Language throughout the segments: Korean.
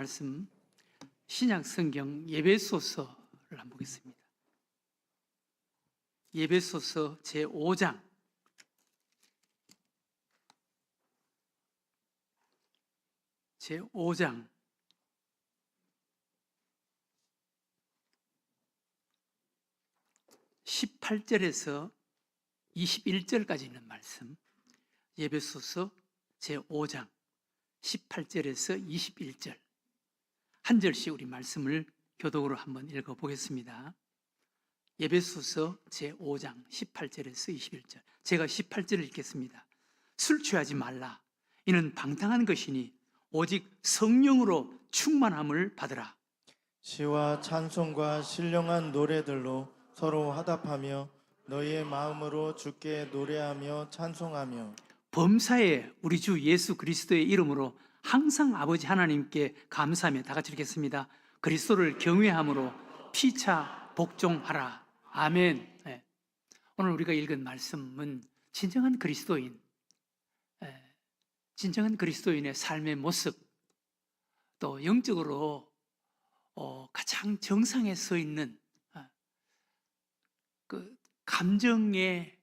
말씀 신약 성경 예배소서를 한번 보겠습니다. 예배소서 제5장 제5장 18절에서 21절까지 있는 말씀, 예배소서 제5장 18절에서 21절 한 절씩 우리 말씀을 교독으로 한번 읽어보겠습니다. 예배소서 제5장 18절에서 21절, 제가 18절을 읽겠습니다. 술 취하지 말라. 이는 방탕한 것이니 오직 성령으로 충만함을 받으라. 시와 찬송과 신령한 노래들로 서로 화답하며 너희의 마음으로 주께 노래하며 찬송하며 범사에 우리 주 예수 그리스도의 이름으로 항상 아버지 하나님께 감사하며 다 같이 읽겠습니다. 그리스도를 경외함으로 피차 복종하라. 아멘. 네. 오늘 우리가 읽은 말씀은 진정한 그리스도인의 삶의 모습, 또 영적으로 가장 정상에 서 있는 그 감정의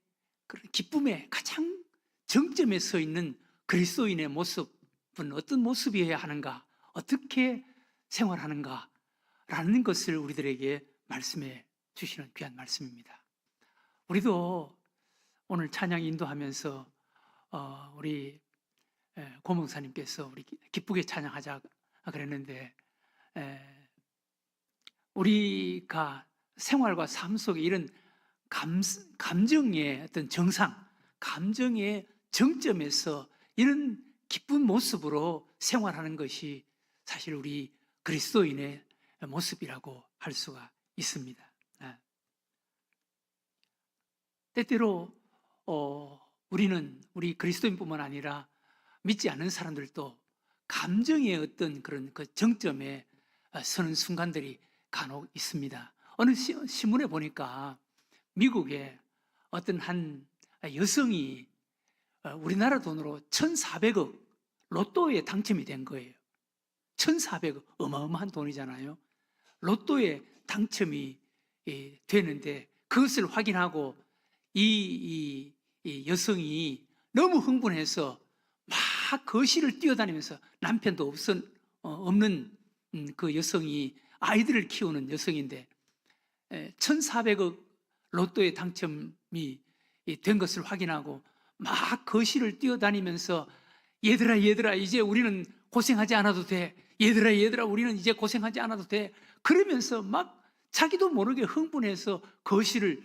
기쁨의 가장 정점에 서 있는 그리스도인의 모습은 어떤 모습이어야 하는가, 어떻게 생활하는가 라는 것을 우리들에게 말씀해 주시는 귀한 말씀입니다. 우리도 오늘 찬양 인도하면서 우리 고목사님께서 우리 기쁘게 찬양하자 그랬는데, 우리가 생활과 삶 속에 이런 감정의 어떤 정상, 감정의 정점에서 이런 기쁜 모습으로 생활하는 것이 사실 우리 그리스도인의 모습이라고 할 수가 있습니다. 때때로 우리 그리스도인뿐만 아니라 믿지 않는 사람들도 감정의 어떤 그런 그 정점에 서는 순간들이 간혹 있습니다. 어느 신문에 보니까 미국의 어떤 한 여성이 우리나라 돈으로 1,400억 로또에 당첨이 된 거예요. 1,400억, 어마어마한 돈이잖아요. 로또에 당첨이 되는데 그것을 확인하고 이 여성이 너무 흥분해서 막 거실을 뛰어다니면서, 남편도 없는 그 여성이 아이들을 키우는 여성인데 1,400억 로또에 당첨이 된 것을 확인하고 막 거실을 뛰어다니면서 얘들아 이제 우리는 고생하지 않아도 돼. 얘들아 우리는 이제 고생하지 않아도 돼. 그러면서 막 자기도 모르게 흥분해서 거실을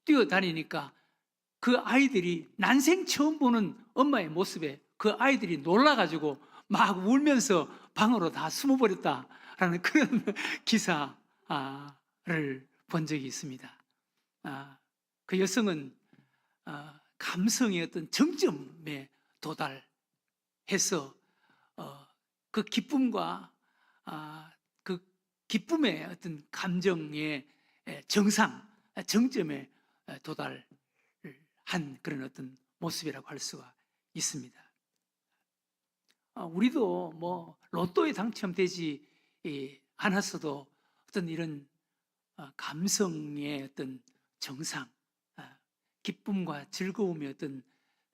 뛰어다니니까 그 아이들이 난생 처음 보는 엄마의 모습에 그 아이들이 놀라가지고 막 울면서 방으로 다 숨어버렸다라는 그런 기사를 본 적이 있습니다. 그 여성은 감성의 어떤 정점에 도달해서 그 기쁨과 그 기쁨의 어떤 감정의 정점에 도달한 그런 어떤 모습이라고 할 수가 있습니다. 우리도 뭐 로또에 당첨되지 않았어도 어떤 이런 감성의 어떤 정상, 기쁨과 즐거움의 어떤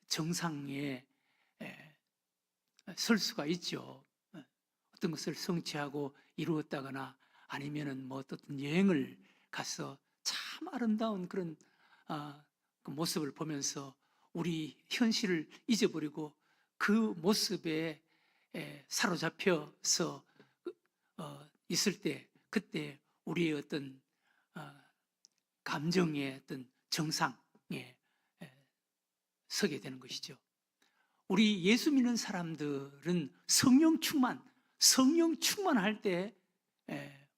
정상에 설 수가 있죠. 어떤 것을 성취하고 이루었다거나 아니면은 뭐 어떤 여행을 가서 참 아름다운 그런 그 모습을 보면서 우리 현실을 잊어버리고 그 모습에 사로잡혀서 있을 때, 그때 우리의 어떤 감정의 어떤 정상에 서게 되는 것이죠. 우리 예수 믿는 사람들은 성령 충만할 때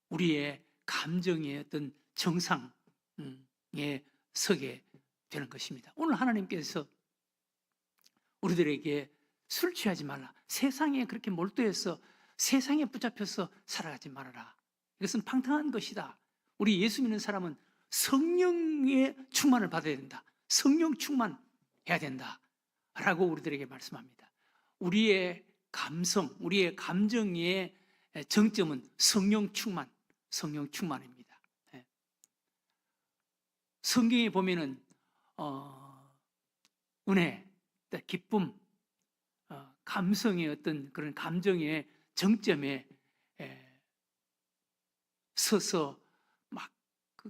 우리의 감정의 어떤 정상에 서게 되는 것입니다. 오늘 하나님께서 우리들에게 술 취하지 말라, 세상에 그렇게 몰두해서 세상에 붙잡혀서 살아가지 말아라, 이것은 방탕한 것이다. 우리 예수 믿는 사람은 성령의 충만을 받아야 된다, 성령 충만해야 된다 라고 우리들에게 말씀합니다. 우리의 감성, 우리의 감정의 정점은 성령 충만입니다. 성경에 보면은 은혜, 기쁨, 감성의 어떤 그런 감정의 정점에 서서 막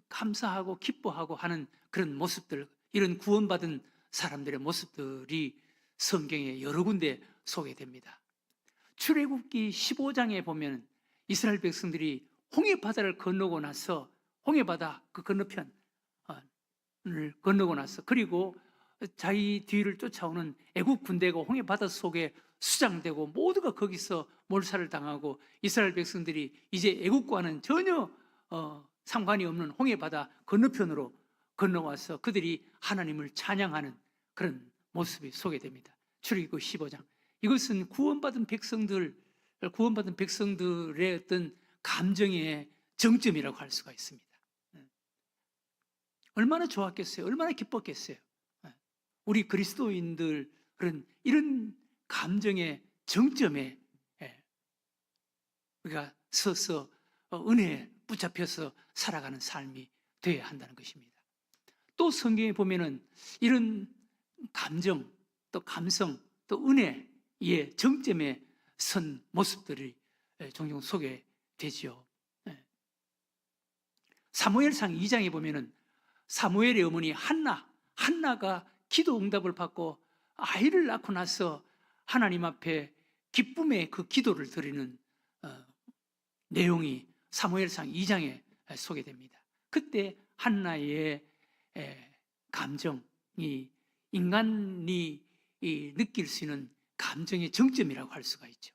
감사하고 기뻐하고 하는 그런 모습들, 이런 구원받은 사람들의 모습들이 성경에 여러 군데 소개됩니다. 출애굽기 15장에 보면 이스라엘 백성들이 홍해바다를 건너고 나서, 홍해바다 그 건너편을 건너고 나서, 그리고 자기 뒤를 쫓아오는 애국 군대가 홍해바다 속에 수장되고 모두가 거기서 몰살을 당하고, 이스라엘 백성들이 이제 애국과는 전혀 상관이 없는 홍해바다 건너편으로 건너와서 그들이 하나님을 찬양하는 그런 모습이 소개됩니다. 출애굽기 15장. 이것은 구원받은 백성들의 어떤 감정의 정점이라고 할 수가 있습니다. 얼마나 좋았겠어요? 얼마나 기뻤겠어요? 우리 그리스도인들은 이런 감정의 정점에 우리가 서서 은혜에 붙잡혀서 살아가는 삶이 되어야 한다는 것입니다. 또 성경에 보면은 이런 감정, 또 감성, 또 은혜의 정점에 선 모습들이 종종 소개되지요. 사무엘상 2장에 보면은 사무엘의 어머니 한나가 기도 응답을 받고 아이를 낳고 나서 하나님 앞에 기쁨의 그 기도를 드리는 내용이 사무엘상 2장에 소개됩니다. 그때 한나의 감정이 인간이 느낄 수 있는 감정의 정점이라고 할 수가 있죠.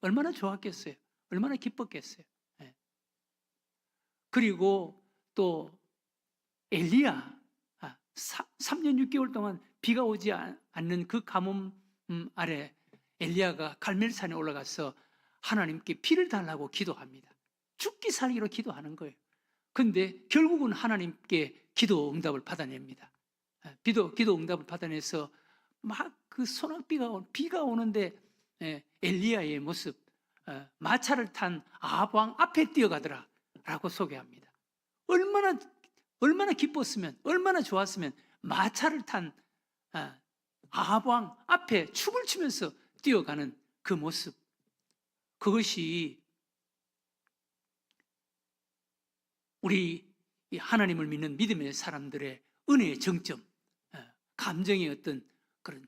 얼마나 좋았겠어요? 얼마나 기뻤겠어요? 그리고 또 엘리야, 3년 6개월 동안 비가 오지 않는 그 가뭄 아래 엘리야가 갈멜산에 올라가서 하나님께 비를 달라고 기도합니다. 죽기 살기로 기도하는 거예요. 근데 결국은 하나님께 기도 응답을 받아냅니다. 기도 응답을 받아내서 막 그 비가 오는데 엘리야의 모습, 마차를 탄 아합 왕 앞에 뛰어가더라 라고 소개합니다. 얼마나 기뻤으면, 얼마나 좋았으면 마차를 탄 아합 왕 앞에 춤을 추면서 뛰어가는 그 모습, 그것이 우리 하나님을 믿는 믿음의 사람들의 은혜의 정점, 감정의 어떤 그런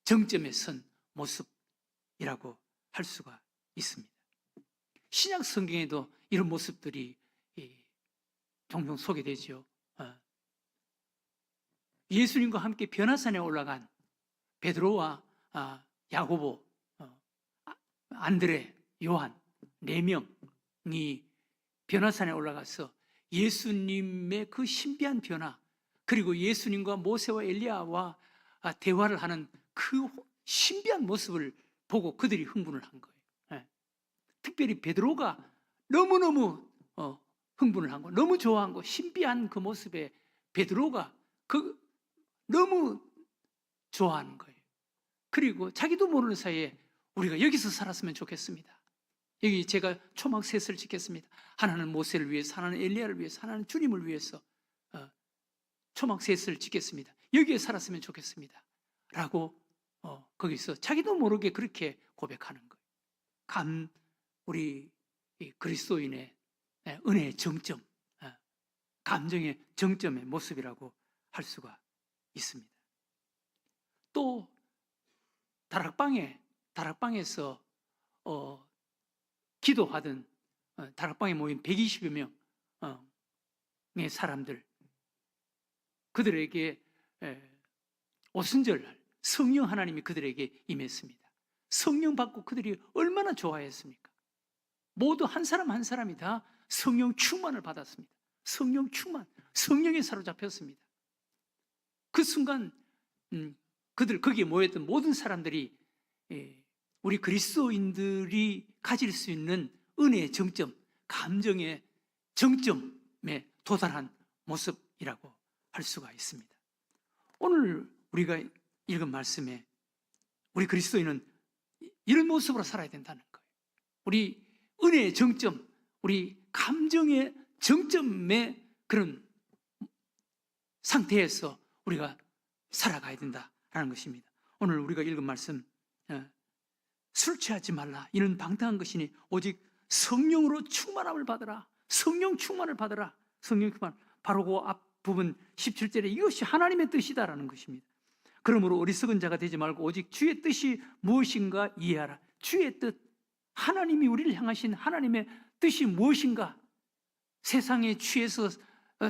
정점에 선 모습이라고 할 수가 있습니다. 신약 성경에도 이런 모습들이 종종 소개되죠. 예수님과 함께 변화산에 올라간 베드로와 야고보, 안드레, 요한 4명이 변화산에 올라가서 예수님의 그 신비한 변화, 그리고 예수님과 모세와 엘리야와 대화를 하는 그 신비한 모습을 보고 그들이 흥분을 한 거예요. 특별히 베드로가 너무너무 흥분을 한 거, 너무 좋아한 거, 신비한 그 모습에 베드로가 너무 좋아하는 거예요. 그리고 자기도 모르는 사이에 우리가 여기서 살았으면 좋겠습니다. 여기 제가 초막 셋을 짓겠습니다. 하나는 모세를 위해서, 하나는 엘리야를 위해서, 하나는 주님을 위해서 초막 셋을 짓겠습니다. 여기에 살았으면 좋겠습니다. 라고 거기서 자기도 모르게 그렇게 고백하는 거예요. 우리 그리스도인의 은혜의 정점, 감정의 정점의 모습이라고 할 수가 있습니다. 또 다락방에서 기도하던 다락방에 모인 120여 명의 사람들, 그들에게 오순절 성령 하나님이 그들에게 임했습니다. 성령 받고 그들이 얼마나 좋아했습니까? 모두 한 사람 한 사람이 다 성령 충만을 받았습니다. 성령 충만, 성령에 사로잡혔습니다. 그 순간 거기에 모였던 모든 사람들이 우리 그리스도인들이 가질 수 있는 은혜의 정점, 감정의 정점에 도달한 모습이라고 할 수가 있습니다. 오늘 우리가 읽은 말씀에 우리 그리스도인은 이런 모습으로 살아야 된다는 거예요. 우리 은혜의 정점, 우리 감정의 정점의 그런 상태에서 우리가 살아가야 된다라는 것입니다. 오늘 우리가 읽은 말씀, 술 취하지 말라. 이는 방탕한 것이니 오직 성령으로 충만함을 받으라. 성령 충만을 받으라. 성령 충만. 바로 그 앞부분 17절에 이것이 하나님의 뜻이다라는 것입니다. 그러므로 어리석은 자가 되지 말고 오직 주의 뜻이 무엇인가 이해하라. 주의 뜻, 하나님이 우리를 향하신 하나님의 뜻이 무엇인가. 세상에 취해서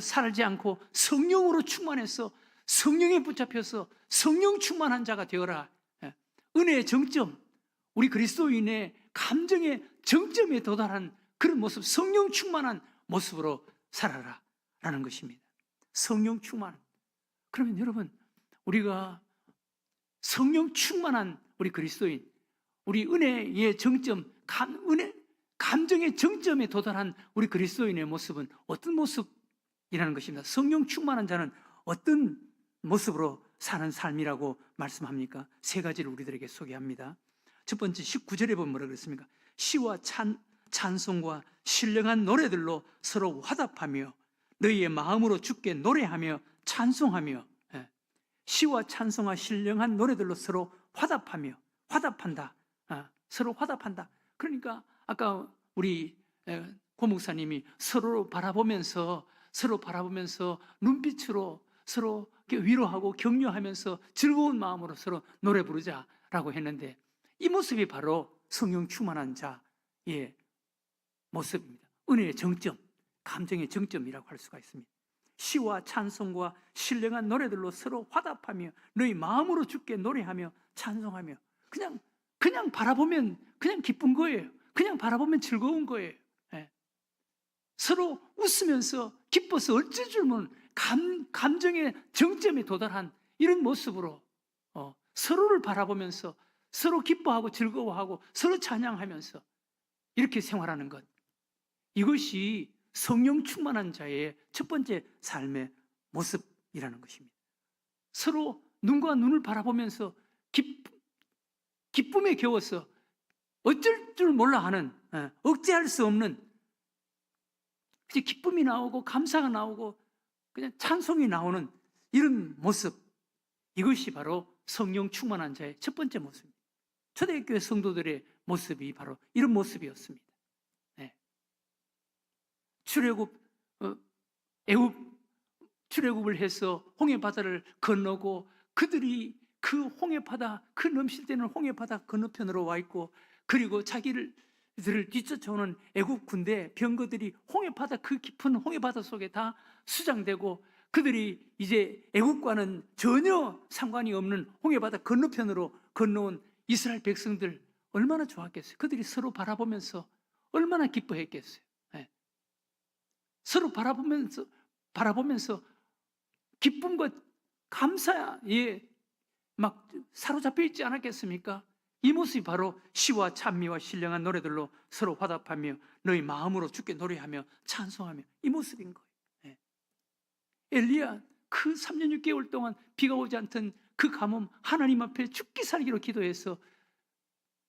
살지 않고 성령으로 충만해서 성령에 붙잡혀서 성령 충만한 자가 되어라. 은혜의 정점, 우리 그리스도인의 감정의 정점에 도달한 그런 모습, 성령 충만한 모습으로 살아라 라는 것입니다. 성령 충만. 그러면 여러분, 우리가 성령 충만한 우리 그리스도인, 우리 은혜의 정점, 감정의 정점에 도달한 우리 그리스도인의 모습은 어떤 모습이라는 것입니다. 성령 충만한 자는 어떤 모습으로 사는 삶이라고 말씀합니까? 세 가지를 우리들에게 소개합니다. 첫 번째 19절에 보면 뭐라 그랬습니까? 시와 찬송과 신령한 노래들로 서로 화답하며 너희의 마음으로 주께 노래하며 찬송하며. 시와 찬송과 신령한 노래들로 서로 화답한다. 서로 화답한다. 그러니까 아까 우리 고 목사님이 서로 바라보면서 눈빛으로 서로 위로하고 격려하면서 즐거운 마음으로 서로 노래 부르자라고 했는데, 이 모습이 바로 성령 충만한 자의 모습입니다. 은혜의 정점, 감정의 정점이라고 할 수가 있습니다. 시와 찬송과 신령한 노래들로 서로 화답하며 너희 마음으로 주께 노래하며 찬송하며. 그냥 바라보면 그냥 기쁜 거예요. 그냥 바라보면 즐거운 거예요. 서로 웃으면서 기뻐서 어쩔 줄 모르는 감정의 정점에 도달한 이런 모습으로 서로를 바라보면서 서로 기뻐하고 즐거워하고 서로 찬양하면서 이렇게 생활하는 것, 이것이 성령 충만한 자의 첫 번째 삶의 모습이라는 것입니다. 서로 눈과 눈을 바라보면서 기쁨에 겨워서 어쩔 줄 몰라 하는, 억제할 수 없는 기쁨이 나오고 감사가 나오고 그냥 찬송이 나오는 이런 모습, 이것이 바로 성령 충만한 자의 첫 번째 모습입니다. 초대교회 성도들의 모습이 바로 이런 모습이었습니다. 애굽 출애굽을 해서 홍해바다를 건너고 그들이 그 홍해바다, 그 넘실대는 홍해바다 건너편으로 와 있고, 그리고 자기들을 뒤쫓아오는 애굽 군대 병거들이 홍해바다, 그 깊은 홍해바다 속에 다 수장되고, 그들이 이제 애굽과는 전혀 상관이 없는 홍해바다 건너편으로 건너온 이스라엘 백성들 얼마나 좋았겠어요. 그들이 서로 바라보면서 얼마나 기뻐했겠어요. 서로 바라보면서 기쁨과 감사에 막 사로잡혀 있지 않았겠습니까? 이 모습이 바로 시와 찬미와 신령한 노래들로 서로 화답하며 너희 마음으로 주께 노래하며 찬송하며, 이 모습인 거예요. 엘리야 그 3년 6개월 동안 비가 오지 않던 그 가뭄, 하나님 앞에 죽기 살기로 기도해서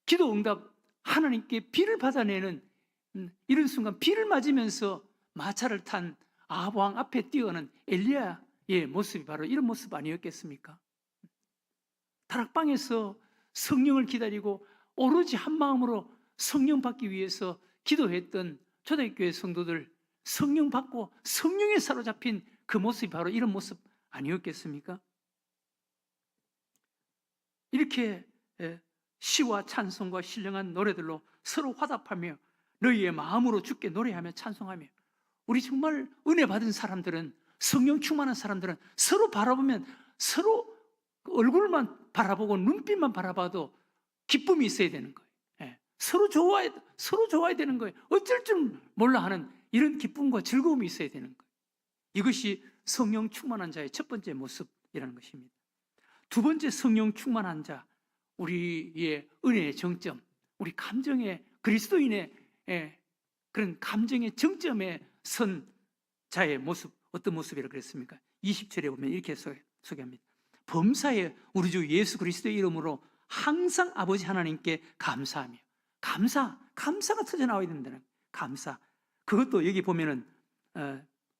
기도 응답, 하나님께 비를 받아내는 이런 순간, 비를 맞으면서 마차를 탄 아합 왕 앞에 뛰어가는 엘리야의 모습이 바로 이런 모습 아니었겠습니까? 다락방에서 성령을 기다리고 오로지 한 마음으로 성령 받기 위해서 기도했던 초대교회 성도들, 성령 받고 성령에 사로잡힌 그 모습이 바로 이런 모습 아니었겠습니까? 이렇게 시와 찬송과 신령한 노래들로 서로 화답하며 너희의 마음으로 주께 노래하며 찬송하며. 우리 정말 은혜 받은 사람들은, 성령 충만한 사람들은 서로 바라보면 서로 얼굴만 바라보고 눈빛만 바라봐도 기쁨이 있어야 되는 거예요. 서로 좋아야 되는 거예요. 어쩔 줄 몰라 하는 이런 기쁨과 즐거움이 있어야 되는 거예요. 이것이 성령 충만한 자의 첫 번째 모습이라는 것입니다. 두 번째 성령 충만한 자, 우리의 은혜의 정점, 우리 감정의, 그리스도인의 그런 감정의 정점에 선 자의 모습, 어떤 모습이라고 그랬습니까? 20절에 보면 이렇게 소개합니다. 범사에 우리 주 예수 그리스도의 이름으로 항상 아버지 하나님께 감사하며. 감사가 터져 나와야 된다는 감사. 그것도 여기 보면은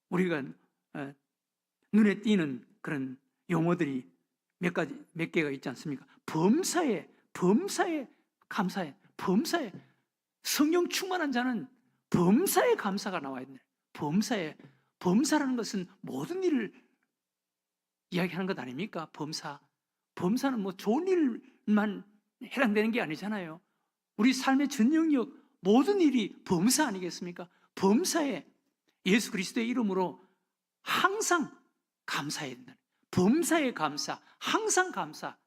우리가 눈에 띄는 그런 용어들이 몇 개가 있지 않습니까? 범사에 감사해. 범사에 성령 충만한 자는 범사에 감사가 나와야 된다. 범사라는 것은 모든 일을 이야기하는 것 아닙니까? 범사는 뭐 좋은 일만 해당되는 게 아니잖아요. 우리 삶의 전 영역 모든 일이 범사 아니겠습니까? 범사에 예수 그리스도의 이름으로 항상 감사해야 된다. 범사에 감사, 항상 감사.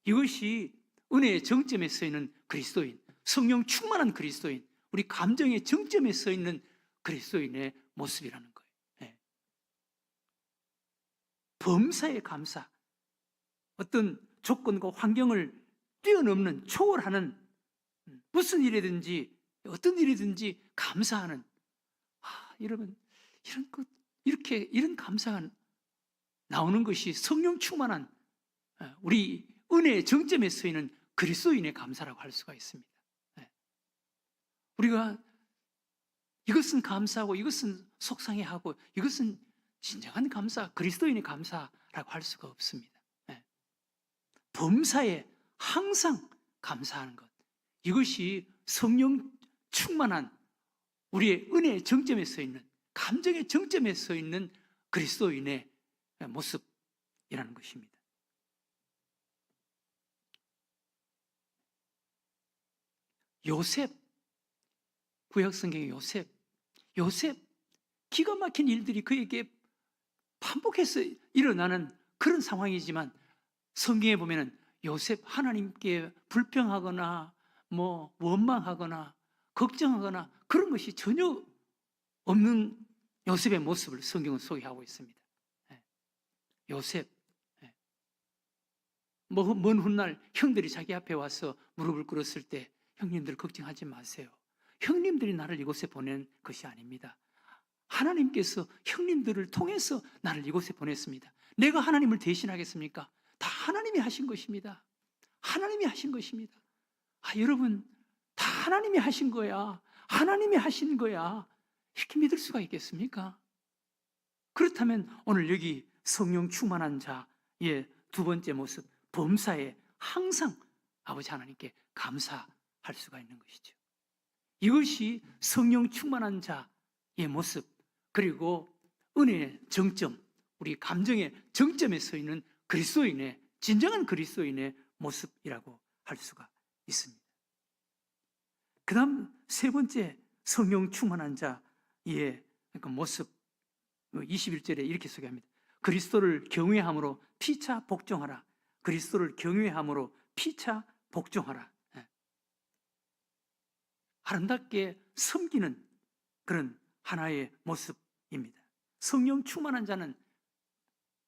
이것이 은혜의 정점에 서 있는 그리스도인, 성령 충만한 그리스도인, 우리 감정의 정점에 서 있는 그리스도인의 모습이라는 거예요. 네. 범사에 감사. 어떤 조건과 환경을 뛰어넘는, 초월하는 무슨 일이든지 어떤 일이든지 감사하는, 여러분 이런 감사가 나오는 것이 성령 충만한 우리 은혜의 정점에 서 있는 그리스도인의 감사라고 할 수가 있습니다. 우리가 이것은 감사하고 이것은 속상해하고 이것은 진정한 감사, 그리스도인의 감사라고 할 수가 없습니다. 범사에 항상 감사하는 것, 이것이 성령 충만한 우리의 은혜의 정점에 서 있는, 감정의 정점에 서 있는 그리스도인의 모습이라는 것입니다. 요셉, 구약 성경의 요셉 기가 막힌 일들이 그에게 반복해서 일어나는 그런 상황이지만 성경에 보면은 요셉 하나님께 불평하거나 뭐 원망하거나 걱정하거나 그런 것이 전혀 없는 요셉의 모습을 성경은 소개하고 있습니다. 요셉, 먼 훗날 형들이 자기 앞에 와서 무릎을 꿇었을 때 형님들 걱정하지 마세요. 형님들이 나를 이곳에 보낸 것이 아닙니다. 하나님께서 형님들을 통해서 나를 이곳에 보냈습니다. 내가 하나님을 대신하겠습니까? 다 하나님이 하신 것입니다. 하나님이 하신 것입니다. 여러분, 다 하나님이 하신 거야. 하나님이 하신 거야. 이렇게 믿을 수가 있겠습니까? 그렇다면 오늘 여기 성령 충만한 자의 두 번째 모습, 범사에 항상 아버지 하나님께 감사할 수가 있는 것이죠. 이것이 성령 충만한 자의 모습, 그리고 은혜의 정점, 우리 감정의 정점에 서 있는 그리스도인의, 진정한 그리스도인의 모습이라고 할 수가 있습니다. 그 다음 세 번째 성령 충만한 자의 모습, 21절에 이렇게 소개합니다. 그리스도를 경외함으로 피차 복종하라. 그리스도를 경외함으로 피차 복종하라. 아름답게 섬기는 그런 하나의 모습입니다. 성령 충만한 자는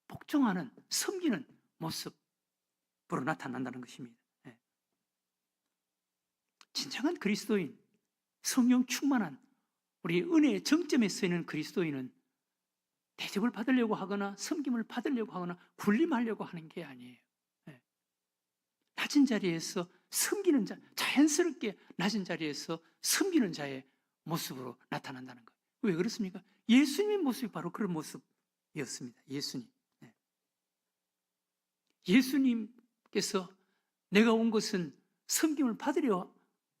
복종하는, 섬기는 모습으로 나타난다는 것입니다. 진정한 그리스도인, 성령 충만한 우리 은혜의 정점에 서 있는 그리스도인은 대접을 받으려고 하거나 섬김을 받으려고 하거나 군림하려고 하는 게 아니에요. 낮은 자리에서 섬기는 자, 자연스럽게 낮은 자리에서 섬기는 자의 모습으로 나타난다는 거예요. 왜 그렇습니까? 예수님의 모습이 바로 그런 모습이었습니다. 예수님께서 내가 온 것은 섬김을 받으려고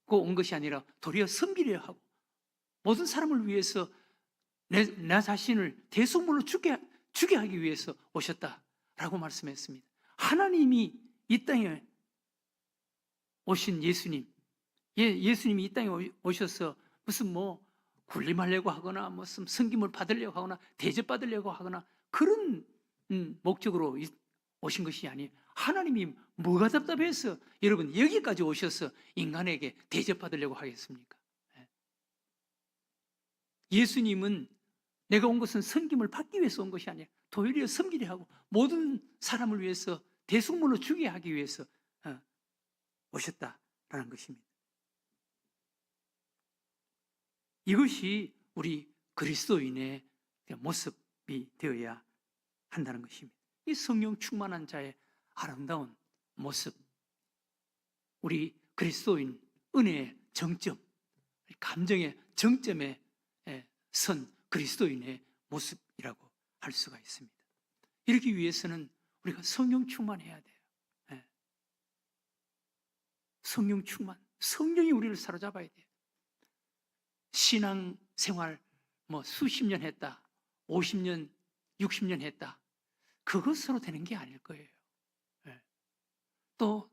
온 것이 아니라 도리어 섬기려 하고 모든 사람을 위해서 나 자신을 대속물로 주게 하기 위해서 오셨다라고 말씀했습니다. 하나님이 이 땅에 오신 예수님, 예수님이 이 땅에 오셔서 무슨 군림하려고 하거나 무슨 섬김을 받으려고 하거나 대접받으려고 하거나 그런 목적으로 오신 것이 아니에요. 하나님이 뭐가 답답해서 여러분 여기까지 오셔서 인간에게 대접받으려고 하겠습니까? 예수님은 내가 온 것은 섬김을 받기 위해서 온 것이 아니라 도리어 섬기려 하고 모든 사람을 위해서 대속물로 주게 하기 위해서 오셨다라는 것입니다. 이것이 우리 그리스도인의 모습이 되어야 한다는 것입니다. 이 성령 충만한 자의 아름다운 모습, 우리 그리스도인 은혜의 정점, 감정의 정점에 선 그리스도인의 모습이라고 할 수가 있습니다. 이러기 위해서는 우리가 성령 충만해야 돼요. 성령 충만, 성령이 우리를 사로잡아야 돼요. 신앙 생활 수십 년 했다, 50년, 60년 했다, 그것으로 되는 게 아닐 거예요. 또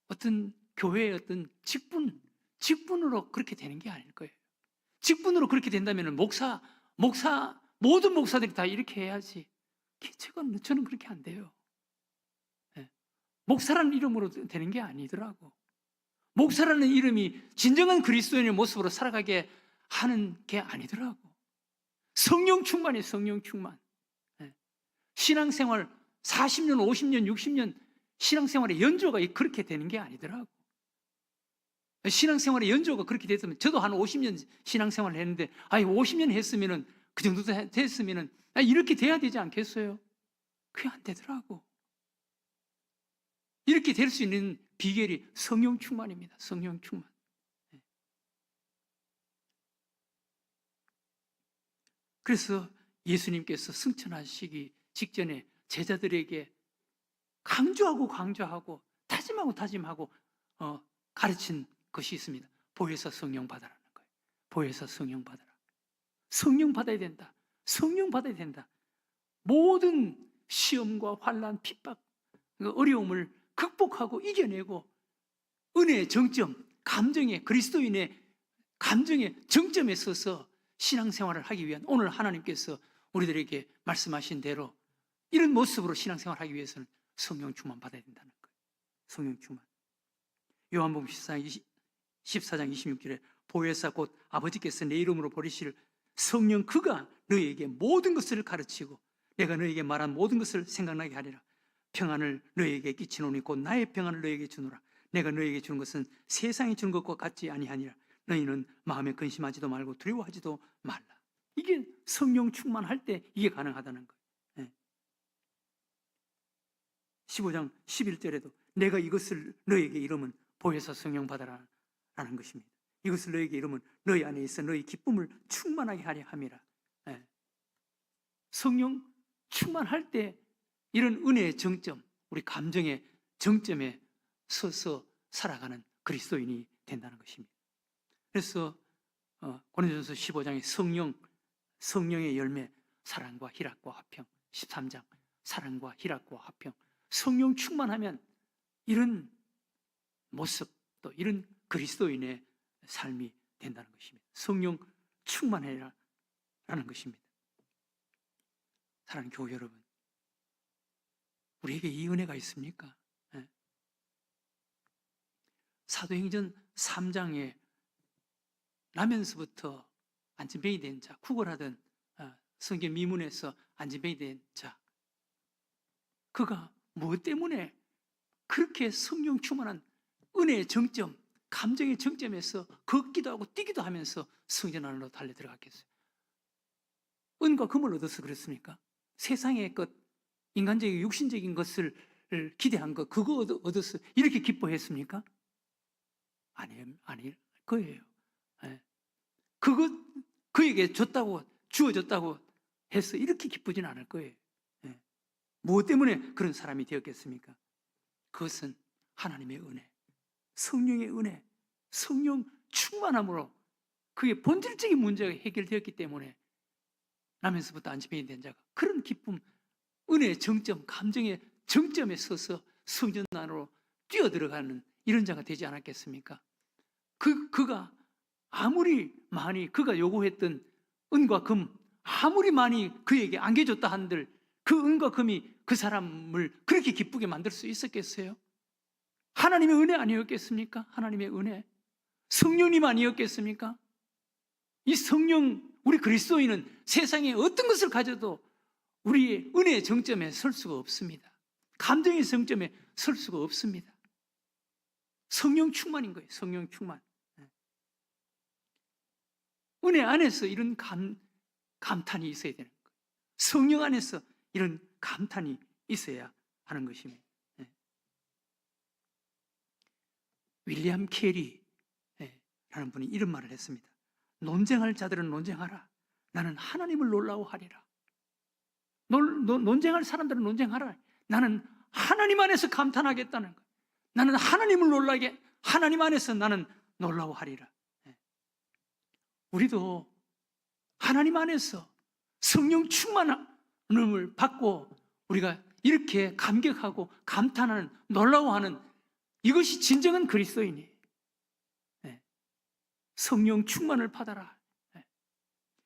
어떤 교회의 어떤 직분으로 그렇게 되는 게 아닐 거예요. 직분으로 그렇게 된다면 모든 목사들이 다 이렇게 해야지. 저는 그렇게 안 돼요. 목사라는 이름으로 되는 게 아니더라고. 목사라는 이름이 진정한 그리스도인의 모습으로 살아가게 하는 게 아니더라고. 성령 충만이에요, 성령 충만. 신앙생활 40년, 50년, 60년 신앙생활의 연조가 그렇게 되는 게 아니더라고. 신앙생활의 연조가 그렇게 됐으면, 저도 한 50년 신앙생활을 했는데, 50년 했으면은, 그 정도 됐으면은, 이렇게 돼야 되지 않겠어요? 그게 안 되더라고. 이렇게 될 수 있는 비결이 성령 충만입니다. 성령 충만. 그래서 예수님께서 승천하시기 직전에 제자들에게 강조하고 다짐하고 가르친 것이 있습니다. 보혜사 성령 받아라는 거예요. 보혜사 성령 받아라. 성령 받아야 된다. 성령 받아야 된다. 모든 시험과 환난, 핍박, 어려움을 극복하고 이겨내고 은혜의 정점, 그리스도인의 감정의 정점에 서서 신앙생활을 하기 위한, 오늘 하나님께서 우리들에게 말씀하신 대로 이런 모습으로 신앙생활을 하기 위해서는 성령 충만 받아야 된다는 거예요. 성령 충만. 요한복음 14장 26절에 보혜사 곧 아버지께서 내 이름으로 보내실 성령, 그가 너희에게 모든 것을 가르치고 내가 너희에게 말한 모든 것을 생각나게 하리라. 평안을 너희에게 끼치노니 곧 나의 평안을 너희에게 주노라. 내가 너희에게 주는 것은 세상이 주는 것과 같지 아니하니라. 너희는 마음에 근심하지도 말고 두려워하지도 말라. 이게 성령 충만할 때 이게 가능하다는 거예요. 15장 11절에도 내가 이것을 너희에게 이름은 보혜사 성령 받아라 라는 것입니다. 이것을 너희에게 이름은 너희 안에 있어 너희 기쁨을 충만하게 하려 함이라. 성령 충만할 때 이런 은혜의 정점, 우리 감정의 정점에 서서 살아가는 그리스도인이 된다는 것입니다. 그래서 고린도전서 15장에 성령의 열매, 사랑과 희락과 화평, 13장 사랑과 희락과 화평, 성령 충만하면 이런 모습, 또 이런 그리스도인의 삶이 된다는 것입니다. 성령 충만해라 라는 것입니다. 사랑하는 교회 여러분, 우리에게 이 은혜가 있습니까? 사도행전 3장에 나면서부터 안진뱅이 된 자, 구걸하던 성경 미문에서 안진뱅이 된 자, 그가 무엇 때문에 그렇게 성령 충만한 은혜의 정점, 감정의 정점에서 걷기도 하고 뛰기도 하면서 성전 안으로 달려 들어갔겠어요? 은과 금을 얻어서 그렇습니까? 세상의 것, 인간적인 육신적인 것을 기대한 것, 그거 얻어서 이렇게 기뻐했습니까? 아닐 거예요. 그에게 주어졌다고 해서 이렇게 기쁘진 않을 거예요. 무엇 때문에 그런 사람이 되었겠습니까? 그것은 하나님의 은혜, 성령의 은혜, 성령 충만함으로 그의 본질적인 문제가 해결되었기 때문에 나면서부터 안진뱅이 된 자가 그런 기쁨, 은혜의 정점, 감정의 정점에 서서 성전 안으로 뛰어들어가는 이런 자가 되지 않았겠습니까? 그가 아무리 많이 그가 요구했던 은과 금, 아무리 많이 그에게 안겨줬다 한들 그 은과 금이 그 사람을 그렇게 기쁘게 만들 수 있었겠어요? 하나님의 은혜 아니었겠습니까? 하나님의 은혜, 성령님 아니었겠습니까? 이 성령, 우리 그리스도인은 세상에 어떤 것을 가져도 우리의 은혜의 정점에 설 수가 없습니다. 감정의 정점에 설 수가 없습니다. 성령 충만인 거예요. 성령 충만. 은혜 안에서 이런 감탄이 있어야 되는 거예요. 성령 안에서 이런 감탄이 있어야 하는 것입니다. 윌리엄 캐리, 라는 분이 이런 말을 했습니다. 논쟁할 자들은 논쟁하라. 나는 하나님을 놀라워하리라. 논쟁할 사람들은 논쟁하라. 나는 하나님 안에서 감탄하겠다는 거예요. 나는 하나님을 놀라게, 하나님 안에서 나는 놀라워하리라. 우리도 하나님 안에서 성령 충만함을 받고 우리가 이렇게 감격하고 감탄하는, 놀라워하는, 이것이 진정한 그리스도인이에요. 성령 충만을 받아라.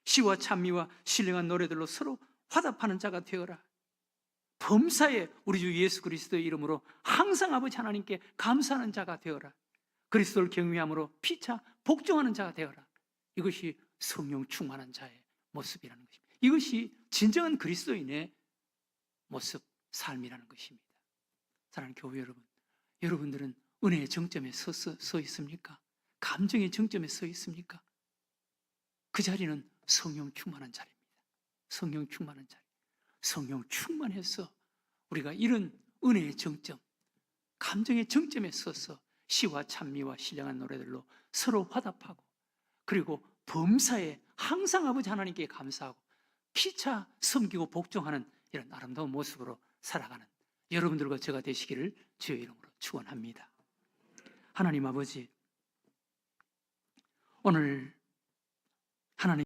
시와 찬미와 신령한 노래들로 서로 화답하는 자가 되어라. 범사에 우리 주 예수 그리스도의 이름으로 항상 아버지 하나님께 감사하는 자가 되어라. 그리스도를 경외함으로 피차 복종하는 자가 되어라. 이것이 성령 충만한 자의 모습이라는 것입니다. 이것이 진정한 그리스도인의 모습, 삶이라는 것입니다. 사랑하는 교회 여러분, 여러분들은 은혜의 정점에 서 있습니까? 감정의 정점에 서 있습니까? 그 자리는 성령 충만한 자리입니다. 성령 충만한 자리. 성령 충만해서 우리가 이런 은혜의 정점, 감정의 정점에 서서 시와 찬미와 신령한 노래들로 서로 화답하고, 그리고 범사에 항상 아버지 하나님께 감사하고 피차 섬기고 복종하는 이런 아름다운 모습으로 살아가는 여러분들과 제가 되시기를 주의 이름으로 축원합니다. 하나님 아버지, 오늘 하나님